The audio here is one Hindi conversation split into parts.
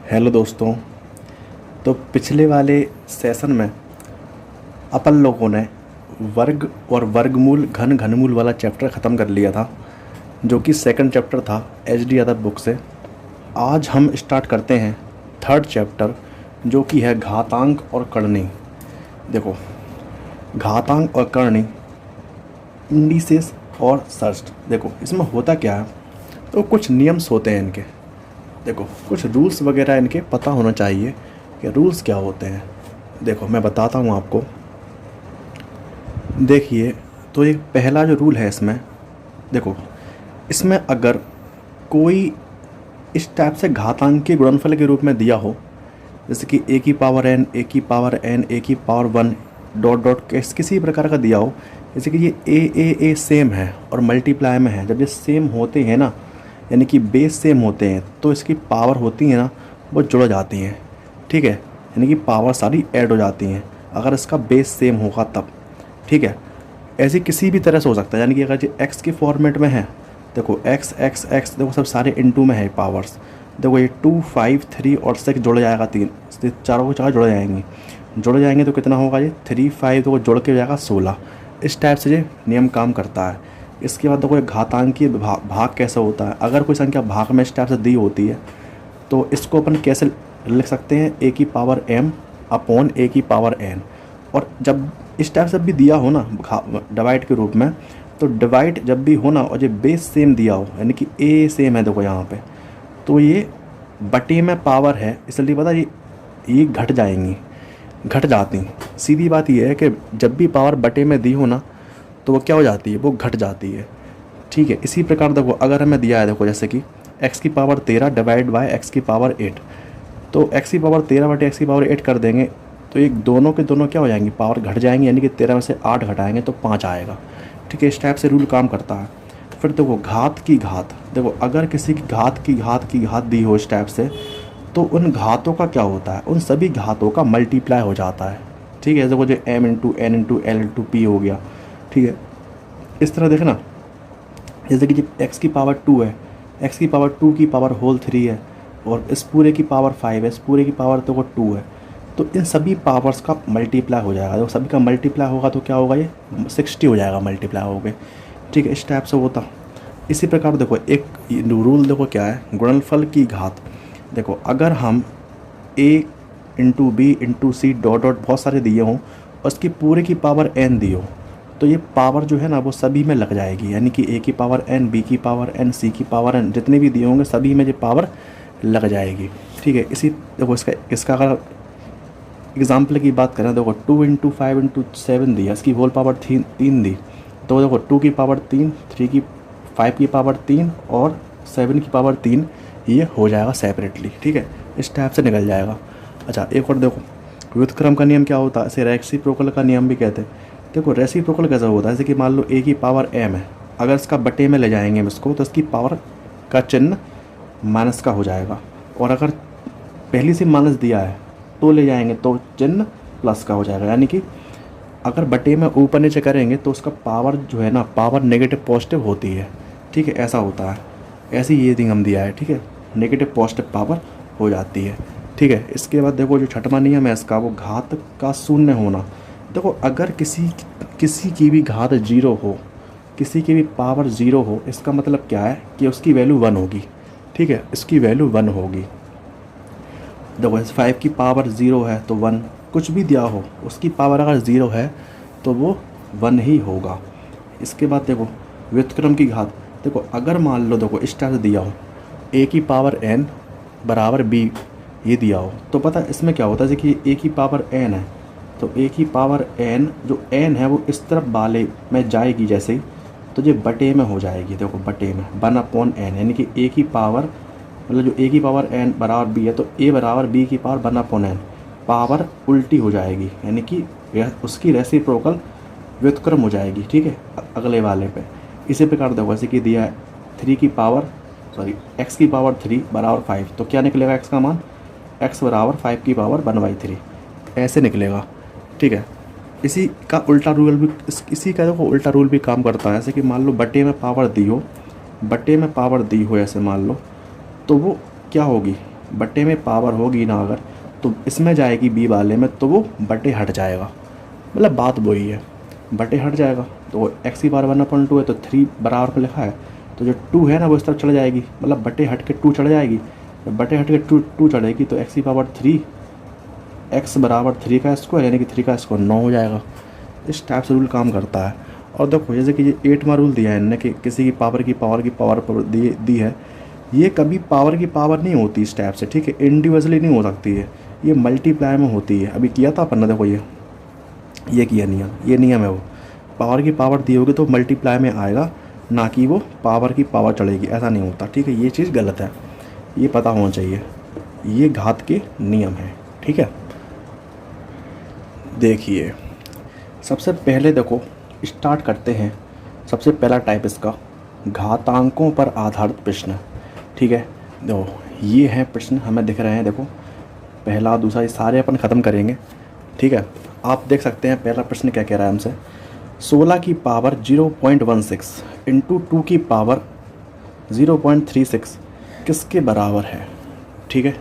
हेलो दोस्तों। तो पिछले वाले सेशन में अपन लोगों ने वर्ग और वर्गमूल घन घनमूल वाला चैप्टर ख़त्म कर लिया था, जो कि सेकंड चैप्टर था एच डी यादव बुक से। आज हम स्टार्ट करते हैं थर्ड चैप्टर, जो कि है घातांक और करनी। देखो, घातांक और करनी, इंडिसेस और सर्स्ट। देखो इसमें होता क्या है, तो कुछ नियम्स होते हैं इनके। देखो कुछ रूल्स वगैरह इनके पता होना चाहिए कि रूल्स क्या होते हैं। देखो मैं बताता हूँ आपको। देखिए, तो एक पहला जो रूल है इसमें, देखो इसमें अगर कोई इस टाइप से घातांक के गुणनफल के रूप में दिया हो, जैसे कि ए की पावर एन, ए की पावर एन, ए की पावर वन, डॉट डॉट किसी प्रकार का दिया हो, जैसे कि ये ए सेम है और मल्टीप्लाई में है। जब ये सेम होते हैं ना, यानी कि बेस सेम होते हैं, तो इसकी पावर होती है ना, वो जुड़ जाती हैं। ठीक है, यानी कि पावर सारी ऐड हो जाती हैं अगर इसका बेस सेम होगा तब। ठीक है, ऐसे किसी भी तरह से हो सकता है। यानी कि अगर ये एक्स के फॉर्मेट में है, देखो एक्स एक्स एक्स, देखो सब सारे इनटू में है पावर्स। देखो ये 2 5 3 और 6 जुड़ जाएगा, 3 चारों को चार जुड़ जाएंगे तो कितना होगा, ये 3 5 तो जुड़ के हो जाएगा 16। इस टाइप से ये नियम काम करता है। इसके बाद देखो एक घातांकीय भाग कैसे होता है। अगर कोई संख्या भाग में इस टाइप से दी होती है, तो इसको अपन कैसे लिख सकते हैं, ए की पावर एम अपॉन ए की पावर एन। और जब इस टाइप से भी दिया हो ना डिवाइड के रूप में, तो डिवाइड जब भी हो ना और ये बेस सेम दिया हो, यानी कि ए सेम है, देखो यहाँ पे, तो ये बटे में पावर है, इसलिए पता ये घट जाती। सीधी बात ये है कि जब भी पावर बटे में दी हो ना, तो वो क्या हो जाती है, वो घट जाती है। ठीक है, इसी प्रकार देखो अगर हमें दिया है, देखो जैसे कि x की पावर 13 डिवाइड बाय x की पावर 8, तो x की पावर 13 बटे x की पावर 8 कर देंगे, तो एक दोनों के दोनों क्या हो जाएंगी, पावर घट जाएंगी। यानी कि 13 में से 8 घटाएंगे तो 5 आएगा। ठीक है, इस टाइप से रूल काम करता है। फिर देखो घात की घात, देखो अगर किसी की घात दी हो इस टाइप से, तो उन घातों का क्या होता है, उन सभी घातों का मल्टीप्लाई हो जाता है। ठीक है, देखो जो m into n into l into p हो गया। ठीक है, इस तरह देखना, जैसे कि जब x की पावर 2 है, x की पावर 2 की पावर होल 3 है, और इस पूरे की पावर 5 है, इस पूरे की पावर तो वो 2 है, तो इन सभी पावर्स का मल्टीप्लाई हो जाएगा। जब सभी का मल्टीप्लाई होगा तो क्या होगा, ये 60 हो जाएगा मल्टीप्लाई हो गए। ठीक है, इस टाइप से होता। इसी प्रकार देखो एक रूल देखो क्या है, गुणनफल की घात। देखो अगर हम a into b into c dot dot बहुत सारे दिए हों और उसकी पूरे की पावर n दी हो, तो ये पावर जो है ना वो सभी में लग जाएगी। यानी कि a की पावर n, b की पावर n, c की पावर n, जितने भी दिए होंगे सभी में ये पावर लग जाएगी। ठीक है, इसी देखो इसका अगर एग्जाम्पल की बात करें, देखो 2 इंटू 5 इंटू 7 दिया, इसकी होल पावर 3 दी, तो देखो 2 की पावर 3, 3 की 5 की पावर 3 और 7 की पावर 3, ये हो जाएगा सेपरेटली। ठीक है, इस टाइप से निकल जाएगा। अच्छा एक और देखो, व्युत्क्रम का नियम क्या होता है, इसे रेसिप्रोकल का नियम भी कहते हैं। देखो रेसिप्रोकल कैसा होता है, जैसे कि मान लो a की पावर m है, अगर इसका बटे में ले जाएंगे हम इसको, तो इसकी पावर का चिन्ह माइनस का हो जाएगा। और अगर पहली से माइनस दिया है तो ले जाएंगे तो चिन्ह प्लस का हो जाएगा। यानी कि अगर बटे में ऊपर नीचे करेंगे तो उसका पावर जो है ना, पावर नेगेटिव पॉजिटिव होती है। ठीक है, ऐसा होता है, ऐसे ये नियम दिया है। ठीक है, नेगेटिव पॉजिटिव पावर हो जाती है। ठीक है, इसके बाद देखो जो छठवां नियम है इसका, वो घात का शून्य होना। देखो अगर किसी की भी घात 0 हो, किसी की भी पावर 0 हो, इसका मतलब क्या है कि उसकी वैल्यू 1 होगी। ठीक है, इसकी वैल्यू 1 होगी। देखो 5 की पावर 0 है तो 1, कुछ भी दिया हो उसकी पावर अगर 0 है तो वो 1 ही होगा। इसके बाद देखो व्युत्क्रम की घात। देखो अगर मान लो, देखो इस टाइप से दिया हो, a की पावर n बराबर b, ये दिया हो, तो पता है इसमें क्या होता है, जैसे कि a की पावर n है, तो a की पावर n, जो n है वो इस तरफ वाले में जाएगी जैसे ही, तो ये बटे में हो जाएगी। देखो बटे में 1/n, यानी कि a की पावर, मतलब जो a की पावर n बराबर b है, तो a बराबर b की पावर 1/n, पावर उल्टी हो जाएगी, यानी कि उसकी रेसिप्रोकल व्युत्क्रम हो जाएगी। ठीक है, अगले वाले पे। इसी प्रकार देखो जैसे कि दिया है x की पावर 3 बराबर 5, तो क्या निकलेगा x का मान, x बराबर 5 की पावर 1/3, ऐसे निकलेगा। ठीक है, इसी का उल्टा रूल भी, इसी का देखो उल्टा रूल भी काम करता है। जैसे कि मान लो बटे में पावर दी हो, ऐसे मान लो, तो वो क्या होगी, बटे में पावर होगी ना अगर, तो इसमें जाएगी बी वाले में, तो वो बटे हट जाएगा। मतलब बात वही है, बटे हट जाएगा। तो एक्स की पावर 1/2 है तो 3 बराबर में लिखा है, तो जो 2 है ना वो इस तरफ चढ़ जाएगी, मतलब बटे हट के 2 चढ़ जाएगी। जब बटे हट के 2 चढ़ेगी तो एक्स की पावर 3, एक्स बराबर 3 का स्क्वायर यानी कि 3 का स्क्वायर 9 हो जाएगा। इस टाइप से रूल काम करता है। और देखो जैसे कि ये 8वां रूल दिया है इनने कि किसी की पावर दी है, ये कभी पावर की पावर नहीं होती इस टाइप से, ठीक है, इंडिविजुअली नहीं हो सकती है, ये मल्टीप्लाई में होती है। अभी किया था अपन ने, देखो ये किया नियम, ये नियम है वो, पावर की पावर दी होगी तो मल्टीप्लाई में आएगा, ना कि वो पावर की पावर चढ़ेगी, ऐसा नहीं होता, ठीक है। ये चीज़ गलत है, ये पता होना चाहिए, ये घात के नियम है, ठीक है। देखिए सबसे पहले देखो स्टार्ट करते हैं, सबसे पहला टाइप इसका घातांकों पर आधारित प्रश्न, ठीक है। देखो ये है प्रश्न हमें दिख रहे हैं, देखो पहला दूसरा ये सारे अपन ख़त्म करेंगे, ठीक है। आप देख सकते हैं पहला प्रश्न क्या कह रहा है हमसे, 16 की पावर 0.16 इंटू 2 की पावर 0.36 किसके बराबर है, ठीक है।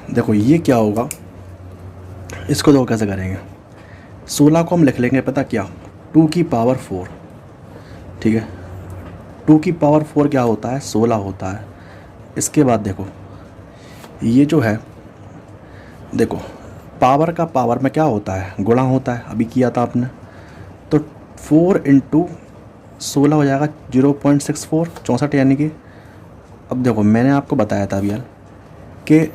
देखो ये क्या होगा, इसको देखो कैसे करेंगे। 16 को हम लिख लेंगे पता क्या, 2 की पावर 4, ठीक है। 2 की पावर 4 क्या होता है, 16 होता है। इसके बाद देखो ये जो है, देखो पावर का पावर में क्या होता है, गुणा होता है, अभी किया था आपने। तो 4 इंटू 16 हो जाएगा 0.64, 64 यानी कि, अब देखो मैंने आपको बताया था अभी यार कि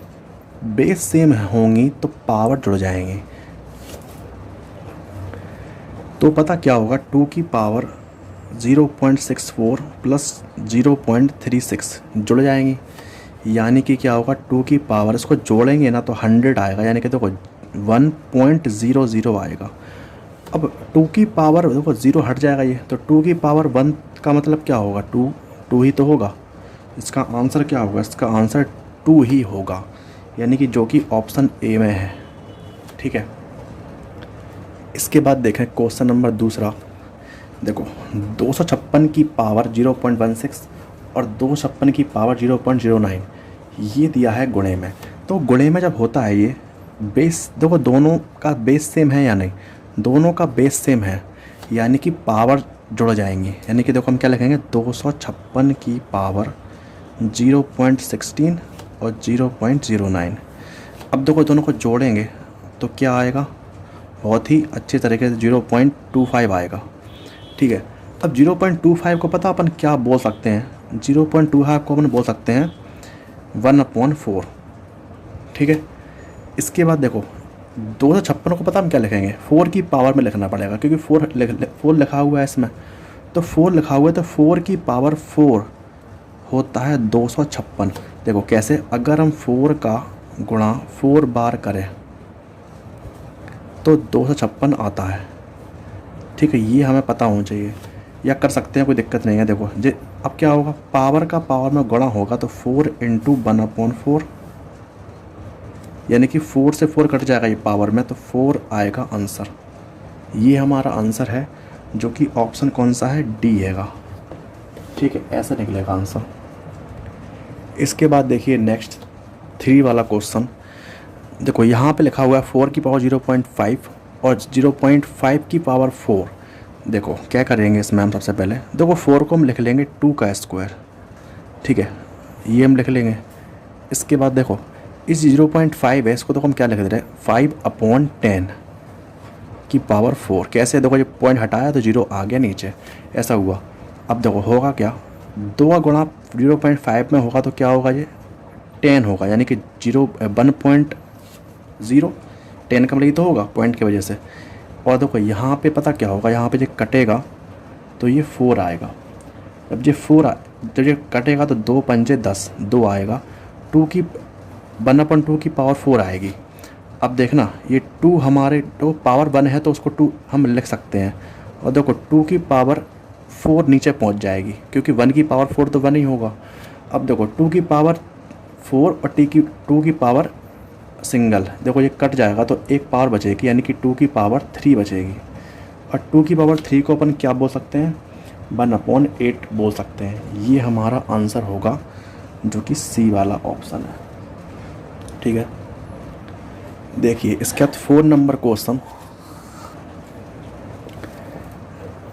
बेस सेम होंगी तो पावर जुड़ जाएंगी, तो पता क्या होगा, 2 की पावर 0.64 प्लस 0.36 जुड़ जाएंगी, यानी कि क्या होगा, 2 की पावर इसको जोड़ेंगे ना तो 100 आएगा, यानी कि देखो 1.00 आएगा। अब 2 की पावर देखो 0 हट जाएगा ये, तो 2 की पावर 1 का मतलब क्या होगा, 2 ही तो होगा। इसका आंसर क्या होगा, इसका आंसर 2 ही होगा, यानी कि जो कि ऑप्शन ए में है, ठीक है। इसके बाद देखें क्वेश्चन नंबर दूसरा, देखो 256 की पावर 0.16 और 256 की पावर 0.09 ये दिया है गुणे में। तो गुणे में जब होता है ये बेस, देखो दोनों का बेस सेम है या नहीं, दोनों का बेस सेम है, यानी कि पावर जुड़ जाएंगी, यानी कि देखो हम क्या लिखेंगे, 256 की पावर 0.16 और 0.09। अब देखो दोनों को जोड़ेंगे तो क्या आएगा, बहुत ही अच्छे तरीके से 0.25 आएगा, ठीक है। अब 0.25 को पता अपन क्या बोल सकते हैं, 0.25 को अपन बोल सकते हैं 1/4, ठीक है। इसके बाद देखो 256 को पता हम क्या लिखेंगे, 4 की पावर में लिखना पड़ेगा, क्योंकि 4 लिखा हुआ है इसमें, तो 4 लिखा हुआ है, तो 4 की पावर 4 होता है 256। देखो कैसे, अगर हम 4 का गुणा 4 बार करें तो 256 आता है, ठीक है। ये हमें पता होना चाहिए, या कर सकते हैं, कोई दिक्कत नहीं है। देखो अब क्या होगा, पावर का पावर में गुणा होगा तो 4 इंटू 1/4, यानी कि 4 से 4 कट जाएगा ये पावर में, तो 4 आएगा आंसर। ये हमारा आंसर है, जो कि ऑप्शन कौन सा है, डी हैगा, ठीक है, ऐसा निकलेगा आंसर। इसके बाद देखिए नेक्स्ट 3 वाला क्वेश्चन, देखो यहाँ पे लिखा हुआ है 4 की पावर 0.5 और 0.5 की पावर 4। देखो क्या करेंगे इसमें हम, सबसे पहले देखो 4 को हम लिख लेंगे 2 का स्क्वायर, ठीक है, ये हम लिख लेंगे। इसके बाद देखो इस 0.5 है, इसको तो हम क्या लिख दे रहे हैं, 5/10 की पावर 4। कैसे, देखो ये पॉइंट हटाया तो 0 आ गया नीचे, ऐसा हुआ। अब देखो होगा क्या, 2 का गुणा 0.5 में होगा तो क्या होगा, ये 10 होगा, यानी कि 1.0, 10 का मतलब ये तो होगा पॉइंट की वजह से। और देखो यहाँ पे पता क्या होगा, यहाँ पे जब कटेगा तो ये 4 आएगा। जब ये कटेगा तो 2 पंजे 10, 2 आएगा, 1/2 की पावर 4 आएगी। अब देखना ये 2 हमारे तो पावर 1 है तो उसको 2 हम लिख सकते हैं, और देखो 2 की पावर 4 नीचे पहुंच जाएगी, क्योंकि 1 की पावर 4 तो 1 ही होगा। अब देखो 2 की पावर 4 और 2 की पावर सिंगल, देखो ये कट जाएगा तो एक पावर बचेगी, यानी कि 2 की पावर 3 बचेगी। और 2 की पावर 3 को अपन क्या बोल सकते हैं, 1/8 बोल सकते हैं। ये हमारा आंसर होगा जो कि सी वाला ऑप्शन है। ठीक है, देखिए इसके बाद 4 नंबर क्वेश्चन।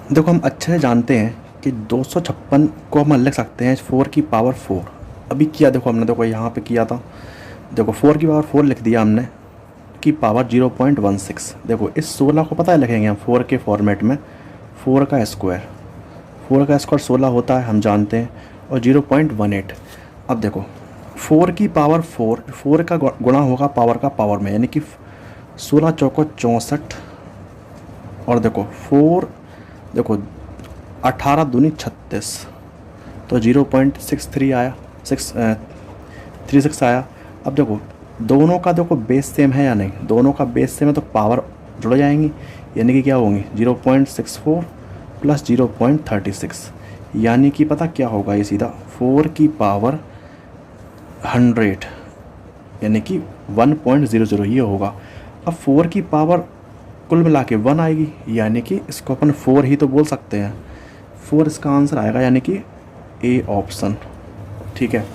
देखो हम अच्छे से जानते हैं कि 256 को हम लिख सकते हैं 4 की पावर 4। अभी किया देखो हमने, देखो यहाँ पे किया था, देखो 4 की पावर 4 लिख दिया हमने, की पावर 0.16। देखो इस 16 को पता है लिखेंगे हम 4 के फॉर्मेट में, 4 का स्क्वायर 16 होता है हम जानते हैं, और 0.18। अब देखो 4 की पावर 4 का गुणा होगा पावर का पावर में, यानी कि 16 चौको 64, और देखो 4 देखो 18 दूनी 36, तो 0.63 आया, 36 आया। अब देखो दोनों का देखो बेस सेम है या नहीं, दोनों का बेस सेम है तो पावर जुड़ जाएंगी, यानी कि क्या होंगी 0.64 प्लस 0.36, यानी कि पता क्या होगा ये सीधा 4 की पावर 100, यानी कि 1.00 ये होगा। अब 4 की पावर कुल मिला के 1 आएगी, यानी कि इसको अपन 4 ही तो बोल सकते हैं, 4 इसका आंसर आएगा, यानी कि ए ऑप्शन। ठीक है,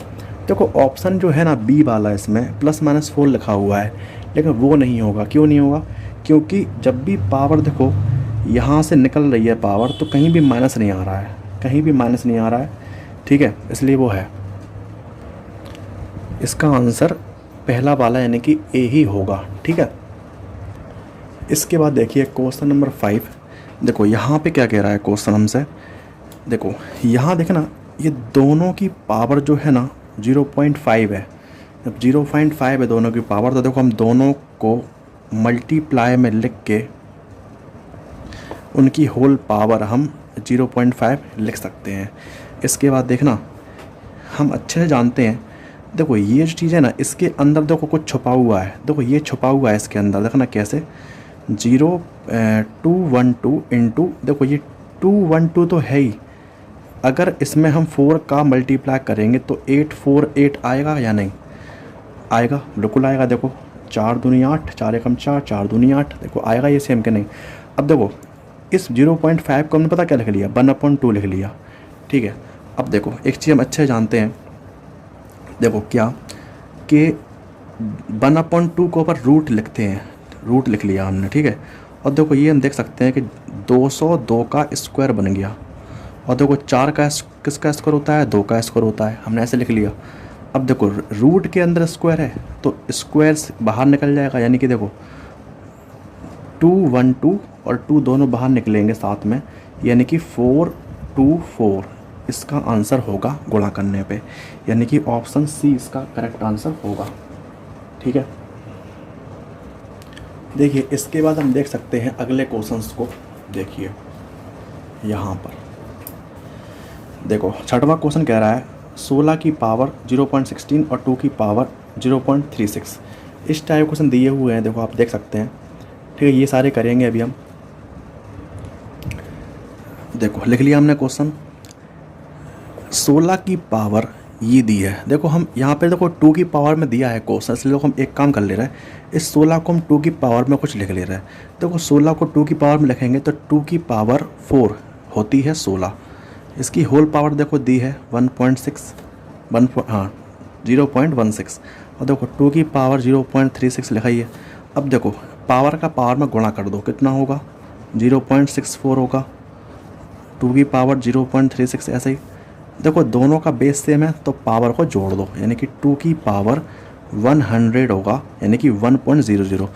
देखो ऑप्शन जो है ना बी वाला, इसमें +-4 लिखा हुआ है, लेकिन वो नहीं होगा। क्यों नहीं होगा? क्योंकि जब भी पावर देखो यहाँ से निकल रही है पावर, तो कहीं भी माइनस नहीं आ रहा है, कहीं भी माइनस नहीं आ रहा है। ठीक है, इसलिए वो है, इसका आंसर पहला वाला यानी कि ए ही होगा। ठीक है, इसके बाद देखिए क्वेश्चन नंबर 5। देखो यहाँ पे क्या कह रहा है क्वेश्चन हमसे, देखो यहाँ देखना ये दोनों की पावर जो है ना 0.5 है। जब 0.5 है दोनों की पावर, तो देखो हम दोनों को मल्टीप्लाई में लिख के उनकी होल पावर हम 0.5 लिख सकते हैं। इसके बाद देखना हम अच्छे से जानते हैं, देखो ये जो चीज़ है ना इसके अंदर देखो कुछ छुपा हुआ है, देखो ये छुपा हुआ है इसके अंदर, देखना कैसे 212 इंटू, देखो ये 212 तो है ही, अगर इसमें हम 4 का मल्टीप्लाई करेंगे तो 848 आएगा या नहीं आएगा? बिल्कुल आएगा। देखो 4 दूनी 8, 4 एकम 4, 4 दूनी 8, देखो आएगा ये सेम के नहीं। अब देखो इस 0.5 को हमने पता क्या लिख लिया, 1/2 लिख लिया। ठीक है, अब देखो एक चीज़ हम अच्छे जानते हैं, देखो क्या कि 1/2 को ऊपर रूट लिखते हैं, रूट लिख लिया हमने। ठीक है, और देखो ये हम देख सकते हैं कि 202 का स्क्वायर बन गया, और देखो 4 का किसका स्क्वायर होता है, 2 का स्क्वायर होता है, हमने ऐसे लिख लिया। अब देखो रूट के अंदर स्क्वायर है तो स्क्वायर बाहर निकल जाएगा, यानी कि देखो 212 और 2 दोनों बाहर निकलेंगे साथ में, यानी कि 424 इसका आंसर होगा गुणा करने पे, यानी कि ऑप्शन सी इसका करेक्ट आंसर होगा। ठीक है, देखिए इसके बाद हम देख सकते हैं अगले क्वेश्चंस को। देखिए यहाँ पर देखो 6वां क्वेश्चन कह रहा है 16 की पावर 0.16 और 2 की पावर 0.36। इस टाइप क्वेश्चन दिए हुए हैं, देखो आप देख सकते हैं। ठीक है, ये सारे करेंगे अभी हम। देखो लिख लिया हमने क्वेश्चन, 16 की पावर ये दी है, देखो हम यहाँ पे देखो 2 की पावर में दिया है क्वेश्चन, इसलिए हम एक काम कर ले रहे हैं, इस 16 को हम 2 की पावर में कुछ लिख ले रहे हैं। देखो 16 को 2 की पावर में लिखेंगे तो 2 की पावर 4 होती है 16, इसकी होल पावर देखो दी है 0.16, और देखो 2 की पावर 0.36 लिखाई है। अब देखो पावर का पावर में गुणा कर दो, कितना होगा 0.64 होगा, 2 की पावर 0.36 ऐसे ही। देखो दोनों का बेस सेम है तो पावर को जोड़ दो, यानी कि 2 की पावर 100 होगा, यानी कि 1.00,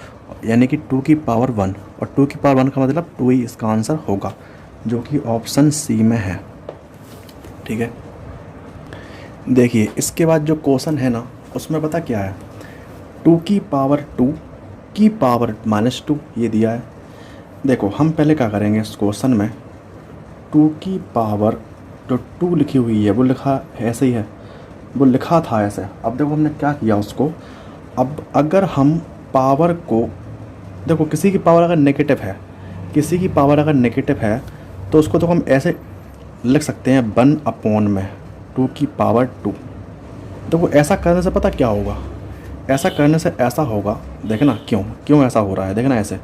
यानी कि 2 की पावर 1, और 2 की पावर 1 का मतलब 2 ही इसका आंसर होगा, जो कि ऑप्शन सी में है। ठीक है, देखिए इसके बाद जो क्वेश्चन है ना उसमें पता क्या है, 2 की पावर 2 की पावर -2 ये दिया है। देखो हम पहले क्या करेंगे इस क्वेश्चन में, 2 की पावर जो 2 लिखी हुई है वो लिखा ऐसे ही है, वो लिखा था ऐसे। अब देखो हमने क्या किया उसको, अब अगर हम पावर को देखो किसी की पावर अगर नेगेटिव है, किसी की पावर अगर नेगेटिव है तो उसको तो हम ऐसे लिख सकते हैं 1/, में 2 की पावर 2। देखो ऐसा करने से पता क्या होगा, ऐसा करने से ऐसा होगा, देखना क्यों ऐसा हो रहा है। देखना ऐसे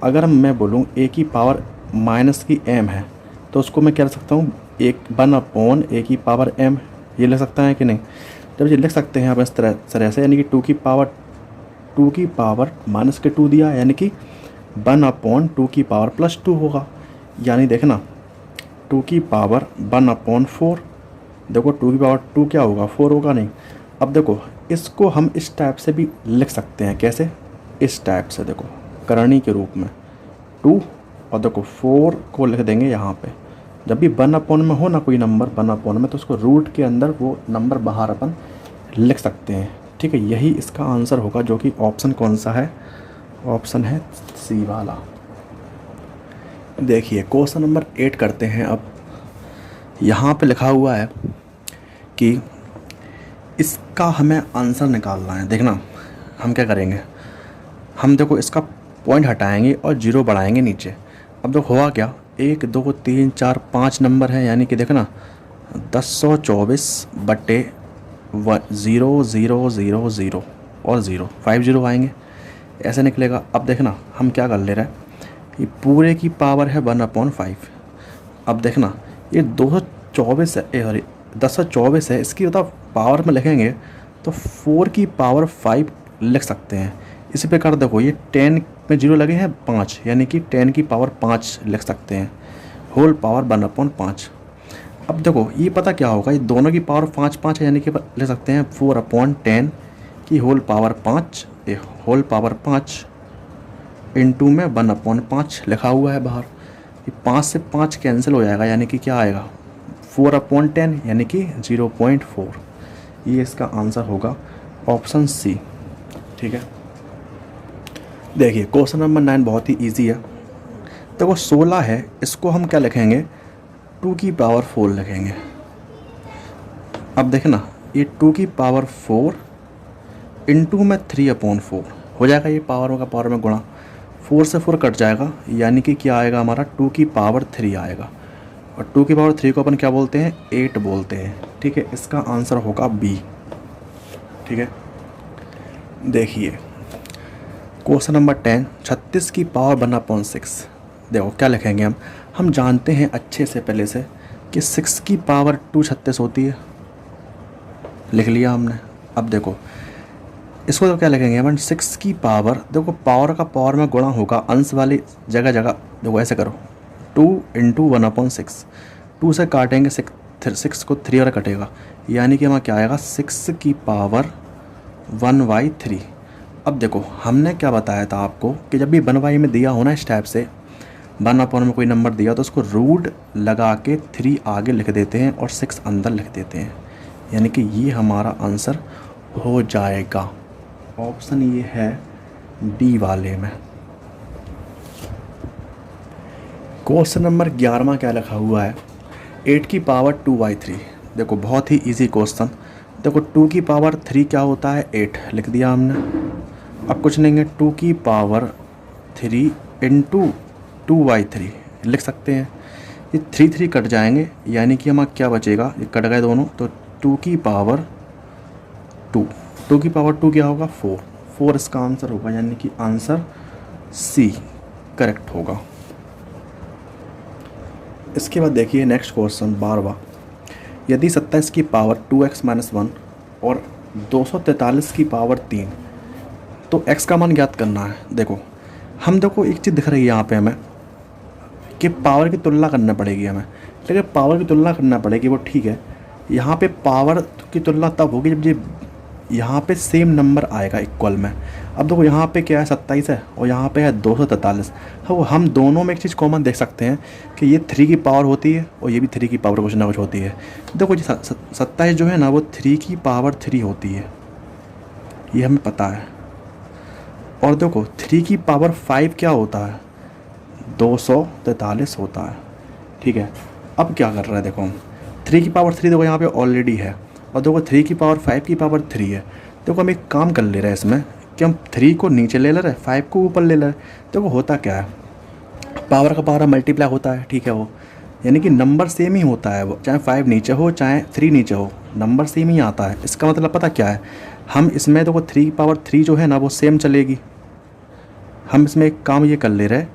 अगर मैं बोलूँ a की पावर -m है तो उसको मैं क्या लिख सकता हूँ 1/a की पावर m, ये ले सकता है कि नहीं। जब ये लिख सकते हैं आप इस तरह से, यानी कि टू की पावर माइनस के 2 दिया, यानी कि 1/2 की पावर प्लस 2 होगा। यानी देखना 2 की पावर 1/4, देखो 2 की पावर 2 क्या होगा, 4 होगा नहीं। अब देखो इसको हम इस टाइप से भी लिख सकते हैं, कैसे, इस टाइप से, देखो करणी के रूप में 2 और देखो 4 को लिख देंगे यहाँ पे। जब भी 1/, में हो ना कोई नंबर 1/, में, तो उसको रूट के अंदर वो नंबर बाहर अपन लिख सकते हैं। ठीक है, यही इसका आंसर होगा, जो कि ऑप्शन कौन सा है, ऑप्शन है सी वाला। देखिए क्वेश्चन नंबर 8 करते हैं। अब यहाँ पे लिखा हुआ है कि इसका हमें आंसर निकालना है। देखना हम क्या करेंगे, हम देखो इसका पॉइंट हटाएंगे और 0 बढ़ाएंगे नीचे। अब देखो हुआ क्या, 1 2 3 4 5 नंबर है, यानी कि देखना 1024 बटे 0 0 0 0 और 0, 5 0 आएंगे, ऐसे निकलेगा। अब देखना हम क्या कर ले रहे हैं, ये पूरे की पावर है 1/5। अब देखना ये 224 है, सॉरी 1024 है, इसकी मतलब पावर में लिखेंगे तो 4 की पावर 5 लिख सकते हैं। इसी प्रकार देखो ये 10 में 0 लगे हैं 5, यानी कि 10 की पावर 5 लिख सकते हैं, होल पावर 1/5। अब देखो ये पता क्या होगा, ये दोनों की पावर 5 है, यानी कि लिख सकते हैं 4/10 की होल पावर 5, ये होल पावर 5 इंटू में 1/5 लिखा हुआ है बाहर। ये 5 से 5 कैंसिल हो जाएगा, यानी कि क्या आएगा 4/10, यानी कि 0.4। ये इसका आंसर होगा ऑप्शन सी। ठीक है, देखिए क्वेश्चन नंबर 9 बहुत ही इजी है। देखो 16 है, इसको हम क्या लिखेंगे, 2 की पावर 4 लिखेंगे। अब देखना ये 2 की पावर 4 इंटू में 3/4 हो जाएगा, ये पावर का पावर में गुणा, 4 से 4 कट जाएगा, यानी कि क्या आएगा हमारा 2 की पावर 3 आएगा। और 2 की पावर 3 को अपन क्या बोलते हैं, 8 बोलते हैं। ठीक है, इसका आंसर होगा बी। ठीक है, देखिए क्वेश्चन नंबर 10, 36 की पावर 1/6। देखो क्या लिखेंगे हम जानते हैं अच्छे से पहले से कि 6 की पावर 2 36 होती है, लिख लिया हमने। अब देखो इसको तो क्या लिखेंगे अपन, 6 की पावर, देखो पावर का पावर में गुणा होगा, अंश वाली जगह देखो ऐसे करो, 2 इंटू 1/6, 2 से काटेंगे 6 को 3 और कटेगा, यानी कि हमारा क्या आएगा 6 की पावर 1/3। अब देखो हमने क्या बताया था आपको कि जब भी 1/, में दिया हो ना इस टाइप से, 1/, में कोई नंबर दिया तो उसको रूट लगा के 3 आगे लिख देते हैं और 6 अंदर लिख देते हैं, यानी कि ये हमारा आंसर हो जाएगा। ऑप्शन ये है डी वाले में। क्वेश्चन नंबर 11 क्या लिखा हुआ है, 8 की पावर 2/3। देखो बहुत ही इजी क्वेश्चन। देखो 2 की पावर 3 क्या होता है, 8 लिख दिया हमने। अब कुछ नहीं है, 2 की पावर 3 इंटू 2/3 लिख सकते हैं। ये 3 कट जाएंगे, यानी कि हमारा क्या बचेगा, ये कट गए दोनों, तो 2 की पावर 2 की पावर 2 क्या होगा 4 इसका आंसर होगा, यानी कि आंसर सी करेक्ट होगा। इसके बाद देखिए नेक्स्ट क्वेश्चन 12वां, यदि 27 की पावर 2x - 1 और 243 की पावर 3, तो x का मान ज्ञात करना है। देखो एक चीज़ दिख रही है यहाँ पे हमें कि पावर की तुलना करना पड़ेगी हमें, लेकिन पावर की तुलना करना पड़ेगी वो ठीक है। यहाँ पे पावर की तुलना तब होगी जब ये यहाँ पे सेम नंबर आएगा इक्वल में। अब देखो यहाँ पे क्या है 27 है और यहाँ पे है 243। हम दोनों में एक चीज़ कॉमन देख सकते हैं कि ये 3 की पावर होती है और ये भी 3 की पावर कुछ ना कुछ होती है। देखो ये 27 जो है ना वो 3 की पावर 3 होती है, ये हमें पता है। और देखो 3 की पावर 5 क्या होता है, 243 होता है। ठीक है, अब क्या कर रहे हैं, देखो हम 3 की पावर 3 देखो यहाँ पे ऑलरेडी है, और देखो 3 की पावर 5 की पावर 3 है। देखो हम एक काम कर ले रहे हैं इसमें कि हम 3 को नीचे ले रहे हैं, 5 को ऊपर ले रहे हैं। देखो होता क्या है, पावर का पावर मल्टीप्लाई होता है, ठीक है, वो यानी कि नंबर सेम ही होता है, वो चाहे 5 नीचे हो चाहे 3 नीचे हो, नंबर सेम ही आता है। इसका मतलब पता क्या है, हम इसमें देखो 3 की पावर 3 जो है ना वो सेम चलेगी। हम इसमें एक काम ये कर ले रहे हैं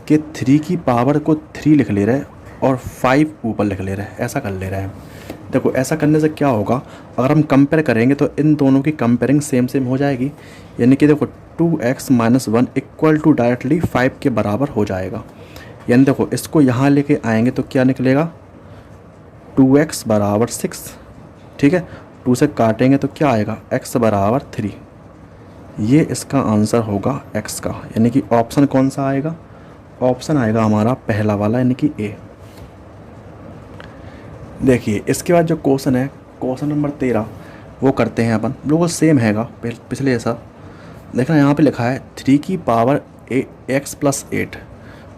कि 3 की पावर को 3 लिख ले रहे हैं और 5 ऊपर लिख ले रहे हैं, ऐसा कर ले रहे हैं। देखो ऐसा करने से क्या होगा, अगर हम कंपेयर करेंगे तो इन दोनों की कंपेयरिंग सेम सेम हो जाएगी, यानी कि देखो 2x minus 1 equal to directly 5 के बराबर हो जाएगा। यानी देखो इसको यहाँ लेके आएंगे तो क्या निकलेगा, 2x बराबर 6, ठीक है। 2 से काटेंगे तो क्या आएगा, x बराबर 3। ये इसका आंसर होगा x का, यानी कि ऑप्शन कौन सा आएगा, ऑप्शन आएगा हमारा पहला वाला, यानी कि ए। देखिए इसके बाद जो क्वेश्चन है, क्वेश्चन नंबर 13, वो करते हैं अपन। बिल्कुल सेम हैगा पिछले जैसा। देखना यहाँ पे लिखा है 3 की पावर x प्लस 8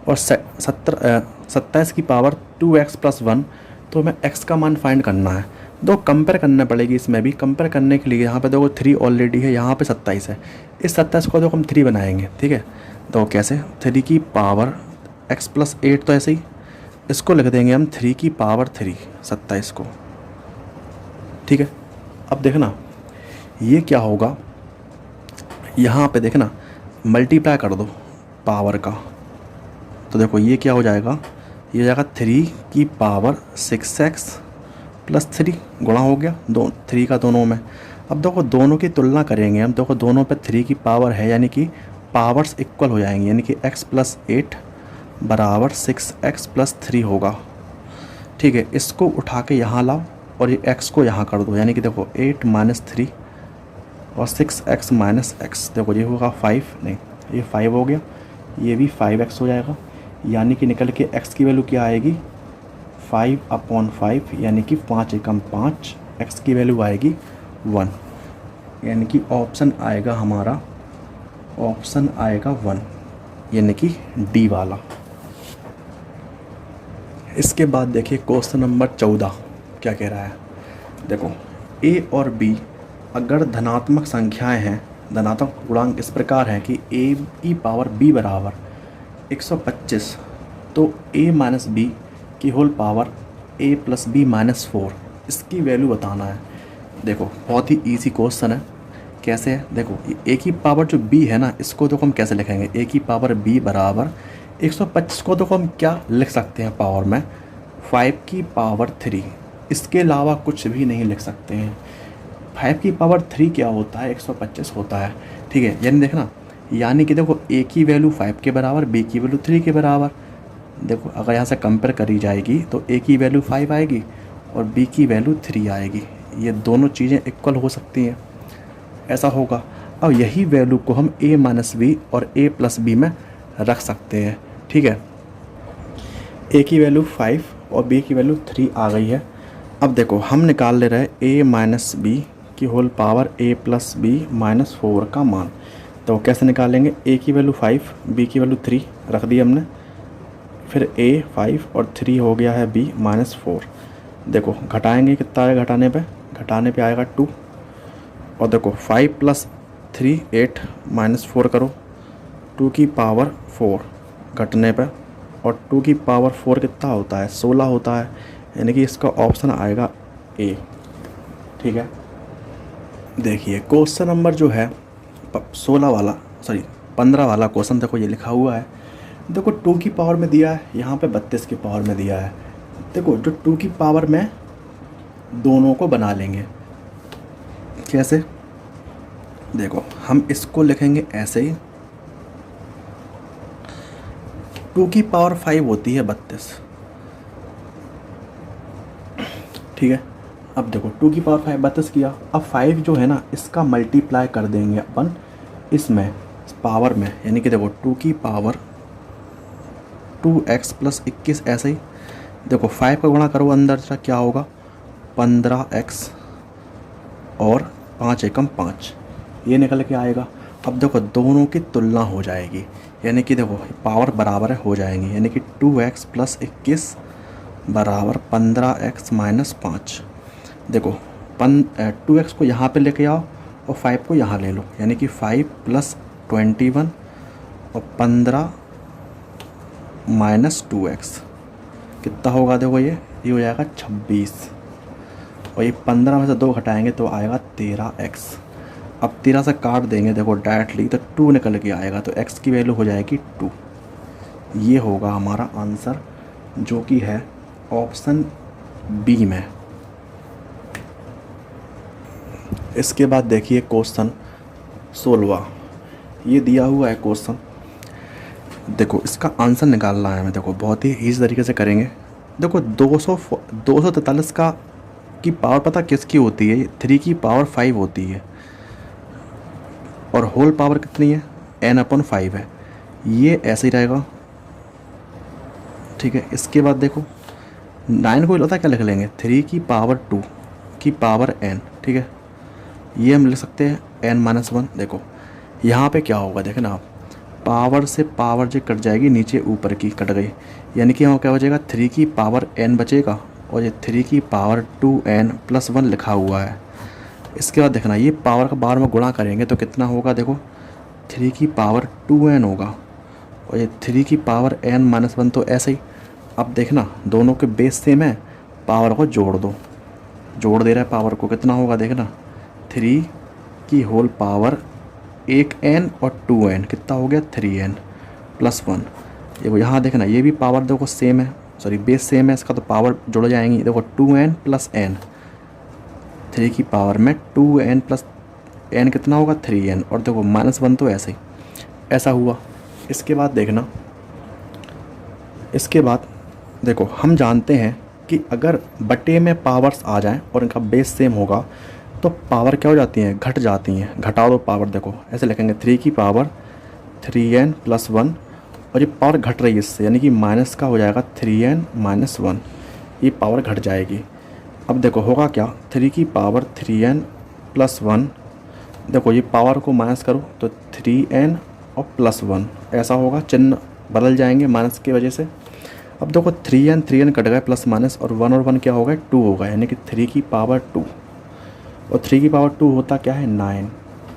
और 27 की पावर 2x प्लस 1। तो हमें x का मान फाइंड करना है। दो कंपेयर करना पड़ेगी, इसमें भी कंपेयर करने के लिए यहाँ पे देखो 3 ऑलरेडी है, यहाँ पे 27 है। इस 27 को देखो हम 3 बनाएंगे, ठीक है। तो कैसे, 3 की पावर x प्लस 8, तो ऐसे ही इसको लिख देंगे हम 3 की पावर 3, 27 को, ठीक है। अब देखना ये क्या होगा, यहाँ पे देखना मल्टीप्लाई कर दो पावर का, तो देखो ये क्या हो जाएगा, ये हो जाएगा 3 की पावर 6x प्लस 3, गुणा हो गया 3 का दोनों में। अब देखो दोनों की तुलना करेंगे हम, देखो दोनों पे 3 की पावर है, यानी कि पावर्स इक्वल हो जाएंगी, यानी कि x प्लस 8 बराबर 6x प्लस 3 होगा, ठीक है। इसको उठा के यहाँ लाओ और ये x को यहाँ कर दो, यानी कि देखो 8 माइनस 3 और 6x माइनस x, देखो ये होगा 5, नहीं ये 5 हो गया, ये भी 5x हो जाएगा, यानी कि निकल के x की वैल्यू क्या आएगी, 5/5, यानी कि 5 एकम 5, x की वैल्यू आएगी 1, यानी कि ऑप्शन आएगा हमारा, ऑप्शन आएगा 1, यानी कि डी वाला। इसके बाद देखिए क्वेश्चन नंबर 14 क्या कह रहा है। देखो a और b अगर धनात्मक संख्याएं हैं, धनात्मक गुणांक इस प्रकार है कि a की पावर b बराबर 125, तो a माइनस बी की whole power a plus b minus 4, इसकी वैल्यू बताना है। देखो बहुत ही इजी क्वेश्चन है। कैसे है, देखो a की पावर जो b है ना, इसको देखो हम कैसे लिखेंगे, a की पावर b बराबर 125 को देखो हम क्या लिख सकते हैं पावर में, 5 की पावर 3, इसके अलावा कुछ भी नहीं लिख सकते हैं। 5 की पावर 3 क्या होता है, 125 होता है, ठीक है। यानी देखना, यानी कि देखो a की वैल्यू 5 के बराबर, b की वैल्यू 3 के बराबर। देखो अगर यहाँ से कंपेयर करी जाएगी तो a की वैल्यू 5 आएगी और b की वैल्यू 3 आएगी, ये दोनों चीज़ें इक्वल हो सकती हैं, ऐसा होगा। अब यही वैल्यू को हम a माइनस बी और a प्लस बी में रख सकते हैं, ठीक है। a की वैल्यू 5 और b की वैल्यू 3 आ गई है। अब देखो हम निकाल ले रहे हैं a माइनस बी की whole power a plus b minus 4 का मान। तो कैसे निकालेंगे, a की वैल्यू 5, b की वैल्यू 3 रख दी हमने, फिर a 5 और 3 हो गया है b माइनस 4। देखो घटाएंगे, कितना है घटाने पे आएगा 2, और देखो 5 प्लस 3 8 माइनस 4 करो, 2 की पावर 4 घटने पे, और 2 की पावर 4 कितना होता है, 16 होता है, यानी कि इसका ऑप्शन आएगा ए, ठीक है। देखिए क्वेश्चन नंबर जो है 15 वाला क्वेश्चन, देखो ये लिखा हुआ है। देखो 2 की पावर में दिया है, यहाँ पे 32 की पावर में दिया है। देखो जो 2 की पावर में दोनों को बना लेंगे, कैसे, देखो हम इसको लिखेंगे ऐसे ही, 2 की पावर 5 होती है 32, ठीक है। अब देखो 2 की पावर 5 32 किया, अब 5 जो है ना, इसका मल्टीप्लाई कर देंगे अपन इसमें पावर में, यानी कि देखो 2 की पावर 2x प्लस 21, ऐसे ही। देखो 5 का गुणा करो अंदर से, क्या होगा 15x और 5 एकम 5, ये निकल के आएगा। अब देखो दोनों की तुलना हो जाएगी, यानी कि देखो पावर बराबर हो जाएंगी, यानी कि 2x प्लस 21 बराबर 15x माइनस 5। देखो 2x को यहाँ पे लेके आओ और 5 को यहाँ ले लो, यानी कि 5 प्लस 21 और 15 माइनस 2x कितना होगा, देखो ये हो जाएगा 26, और ये 15 में से 2 घटाएंगे तो आएगा 13x। अब 13 से काट देंगे देखो डायरेक्टली, तो 2 निकल के आएगा, तो x की वैल्यू हो जाएगी 2। ये होगा हमारा आंसर, जो कि है ऑप्शन बी में। इसके बाद देखिए क्वेश्चन 16। ये दिया हुआ है क्वेश्चन, देखो इसका आंसर निकालना है हमें। देखो बहुत ही इजी तरीके से करेंगे। देखो 243 का की पावर पता किसकी होती है? 3 की पावर 5 होती है, और होल पावर कितनी है? n/5 है। ये ऐसे ही रहेगा, ठीक है। इसके बाद देखो 9 को पता क्या लिख लेंगे? 3 की पावर 2 की पावर n, ठीक है। ये हम लिख सकते हैं n-1। देखो यहाँ पे क्या होगा, देखें ना आप, पावर से पावर जो कट जाएगी नीचे ऊपर की कट गई, यानी कि यहाँ क्या बचेगा? 3 की पावर n बचेगा, और ये 3 की पावर 2n+1 लिखा हुआ है। इसके बाद देखना ये पावर का बार में गुणा करेंगे तो कितना होगा? देखो 3 की पावर 2n होगा, और ये 3 की पावर n-1 तो ऐसे ही। अब देखना दोनों के बेस सेम है, पावर को जोड़ दो, जोड़ दे रहा है पावर को, कितना होगा? देखना 3 की होल पावर 1n और 2n कितना हो गया? 3n+1। देखो यहाँ देखना ये भी पावर देखो सेम है, सॉरी बेस सेम है इसका, तो पावर जुड़ जाएंगी। देखो 2n+n, 3 की पावर में 2n+n कितना होगा? 3n, और देखो -1 तो ऐसे ही ऐसा हुआ। इसके बाद देखना, इसके बाद देखो हम जानते हैं कि अगर बटे में पावर्स आ जाएं और इनका बेस सेम होगा तो पावर क्या हो जाती हैं? घट जाती हैं। घटा दो पावर, देखो ऐसे लिखेंगे 3 की पावर 3n+1, और ये पावर घट रही है इससे, यानी कि माइनस का हो जाएगा 3n-1, ये पावर घट जाएगी। अब देखो होगा क्या? 3 की पावर 3n+1, देखो ये पावर को माइनस करो तो 3n और +1 ऐसा होगा, चिन्ह बदल जाएंगे माइनस की वजह से। अब देखो 3n कट गए प्लस माइनस, और 1 क्या होगा? 2 होगा, यानी कि 3 की पावर 2, और 3 की पावर 2 होता क्या है? 9,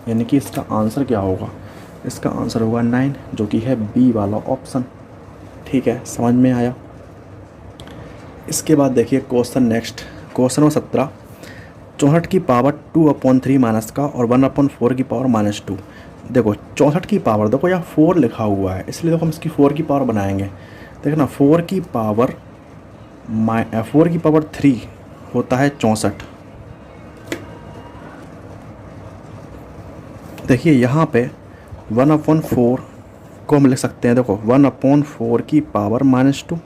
यानी कि इसका आंसर क्या होगा? इसका आंसर होगा 9, जो कि है बी वाला ऑप्शन। ठीक है, समझ में आया? इसके बाद देखिए क्वेश्चन नेक्स्ट, क्वेश्चन नंबर 17। 64 की पावर 2/3 माइनस का और 1/4 की पावर -2। देखो 64 की पावर, देखो यहाँ 4 लिखा हुआ है, इसलिए देखो हम इसकी 4 की पावर बनाएंगे। देखना 4 की पावर 3 होता है 64। देखिए यहाँ पे 1/4 को हम लिख सकते हैं, देखो 1/4 की पावर -2।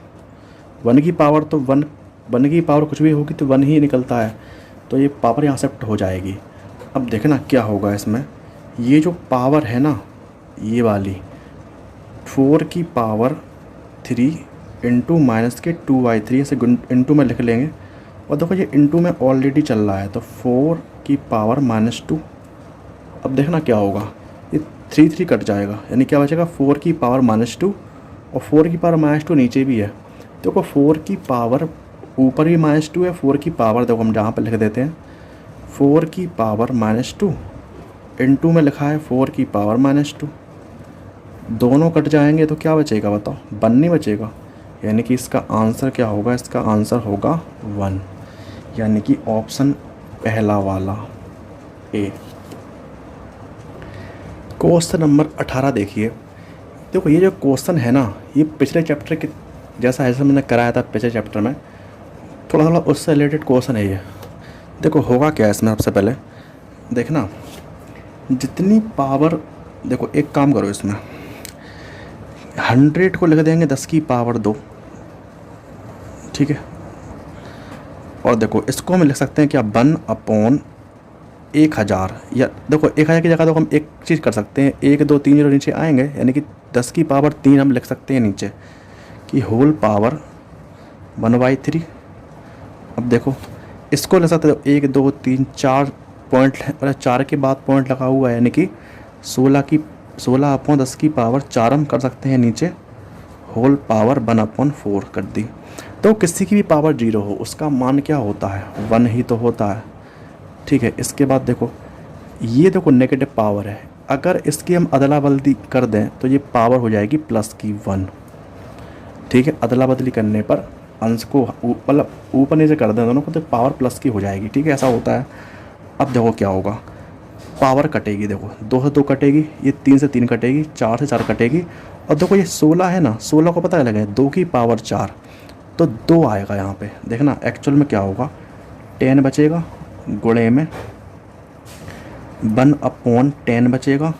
1 की पावर तो 1 की पावर कुछ भी होगी तो 1 ही निकलता है, तो ये पावर यहाँ शिफ्ट हो जाएगी। अब देखना क्या होगा इसमें, ये जो पावर है ना ये वाली 4 की पावर 3 इंटू माइनस के 2/3 ऐसे इंटू में लिख लेंगे, और देखो ये इंटू में ऑलरेडी चल रहा है, तो 4 की पावर -2। अब देखना क्या होगा, ये 3 कट जाएगा, यानी क्या बचेगा? 4 की पावर -2, और 4 की पावर -2 नीचे भी है, देखो 4 की पावर ऊपर भी -2 है। 4 की पावर देखो हम जहाँ पर लिख देते हैं 4 की पावर -2 इंटू में लिखा है 4 की पावर -2, दोनों कट जाएंगे तो क्या बचेगा बताओ? 1 नहीं बचेगा, यानी कि इसका आंसर क्या होगा? इसका आंसर होगा 1, यानी कि ऑप्शन पहला वाला ए। क्वेश्चन नंबर 18 देखिए। देखो ये जो क्वेश्चन है ना, ये पिछले चैप्टर के जैसा है, जैसे मैंने कराया था पिछले चैप्टर में, थोड़ा थोड़ा उससे रिलेटेड क्वेश्चन है ये। देखो होगा क्या इसमें, सबसे पहले देखना जितनी पावर, देखो एक काम करो इसमें 100 को लिख देंगे 10 की पावर 2, ठीक है। और देखो इसको हम लिख सकते हैं क्या? 1/1000, या देखो 1000 की जगह देखो हम एक चीज़ कर सकते हैं, 1 2 3 0 नीचे आएंगे, यानी कि 10 की पावर 3 हम लिख सकते हैं नीचे कि होल पावर 1/3। अब देखो इसको लिख सकते हो 1 2 3 4 पॉइंट, मतलब 4 के बाद पॉइंट लगा हुआ है, यानी कि 16/10 की पावर 4 हम कर सकते हैं नीचे, होल पावर 1/4 कर दी। तो किसी की भी पावर 0 हो उसका मान क्या होता है? 1 ही तो होता है, ठीक है। इसके बाद देखो ये देखो नेगेटिव पावर है, अगर इसकी हम अदला बदली कर दें तो ये पावर हो जाएगी प्लस की 1, ठीक है। अदला बदली करने पर अंश को मतलब ऊपर नीचे कर दें दोनों को तो पावर प्लस की हो जाएगी, ठीक है, ऐसा होता है। अब देखो क्या होगा, पावर कटेगी, देखो 2 से 2 कटेगी, ये 3 से 3 कटेगी, 4 से 4 कटेगी, और देखो ये 16 है ना, 16 को पता लगे 2 की पावर 4, तो 2 आएगा यहाँ पे। देखना एक्चुअल में क्या होगा, 10 बचेगा गुणे में 1/10 बचेगा,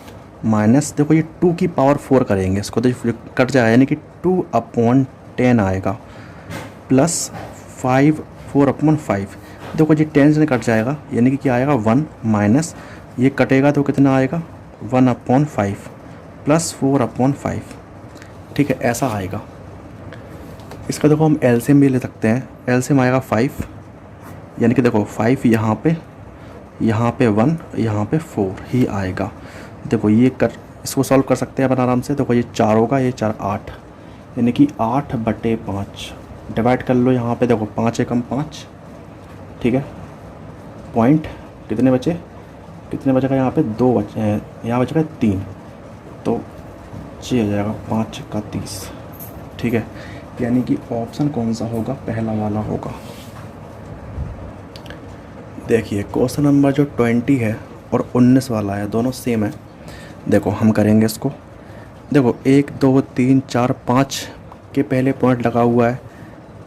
माइनस देखो ये 2 की पावर 4 करेंगे इसको तो कट जाएगा, यानी कि 2/10 आएगा, प्लस 4/5। देखो ये 10 से कट जाएगा, यानी कि क्या आएगा 1, माइनस ये कटेगा तो कितना आएगा 1/5 प्लस 4/5। ठीक है, ऐसा आएगा। इसका देखो हम एलसीएम भी ले सकते हैं। एलसीएम आएगा 5, यानी कि देखो 5 यहाँ पे 1, यहाँ पे 4 ही आएगा। देखो ये इसको सॉल्व कर सकते हैं अपन आराम से। देखो ये 4 होगा, ये 4 8, यानी कि 8/5 डिवाइड कर लो। यहाँ पे देखो 5 एकम 5, ठीक है, पॉइंट कितने बचेगा यहाँ पे 2 बचे हैं, यहाँ बचेगा 3, तो ये हो जाएगा 5 का 30। ठीक है, यानी कि ऑप्शन कौन सा होगा, पहला वाला होगा। देखिए क्वेश्चन नंबर जो 20 है और 19 वाला है, दोनों सेम है। देखो हम करेंगे इसको। देखो 1 2 3 4 5 के पहले पॉइंट लगा हुआ है,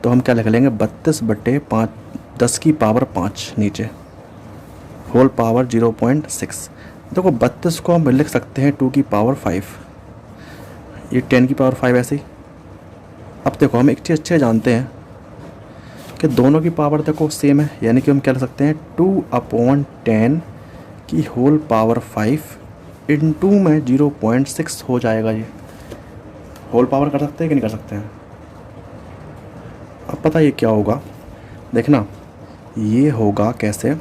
तो हम क्या लिख लेंगे 32/5, 10 की पावर 5 नीचे, होल पावर 0.6। देखो 32 को हम लिख सकते हैं 2 की पावर 5, ये 10 की पावर 5 ऐसे ही। अब देखो हम एक चीज़ अच्छे जानते हैं कि दोनों की पावर देखो सेम है, यानी कि हम क्या लिख सकते हैं 2/10 की होल पावर 5 इंटू में 0.6 हो जाएगा। ये होल पावर कर सकते हैं कि नहीं कर सकते हैं। अब पता ये क्या होगा, देखना ये होगा कैसे,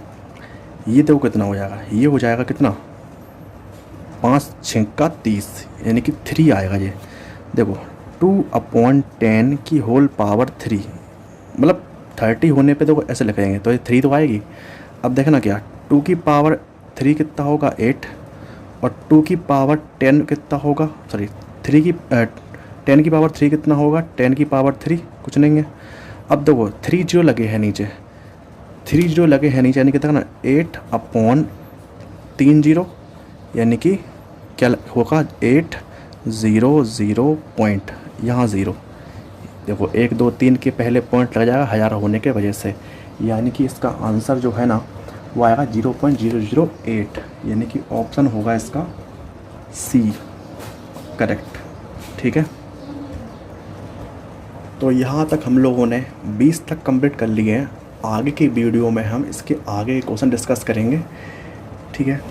ये देखो कितना हो जाएगा, ये हो जाएगा कितना 5 6 का 30, यानी कि 3 आएगा। ये देखो 2/10 की होल पावर 3, मतलब 30 होने पे देखो ऐसे लिखेंगे तो ये 3 तो आएगी। अब देखना क्या 2 की पावर 3 कितना होगा 8, और 2 की पावर 10 कितना होगा, सॉरी 10 की पावर 3 कितना होगा, 10 की पावर 3 कुछ नहीं है। अब देखो 3 0 लगे हैं नीचे, 3 0 लगे हैं नीचे, यानी कितना 8/30, यानी कि क्या होगा 800 पॉइंट, यहाँ 0। देखो 1 2 3 के पहले पॉइंट लग जाएगा 1000 होने के वजह से, यानी कि इसका आंसर जो है ना वो आएगा 0.008, यानी कि ऑप्शन होगा इसका सी करेक्ट। ठीक है, तो यहाँ तक हम लोगों ने 20 तक कंप्लीट कर लिए हैं। आगे की वीडियो में हम इसके आगे क्वेश्चन डिस्कस करेंगे। ठीक है।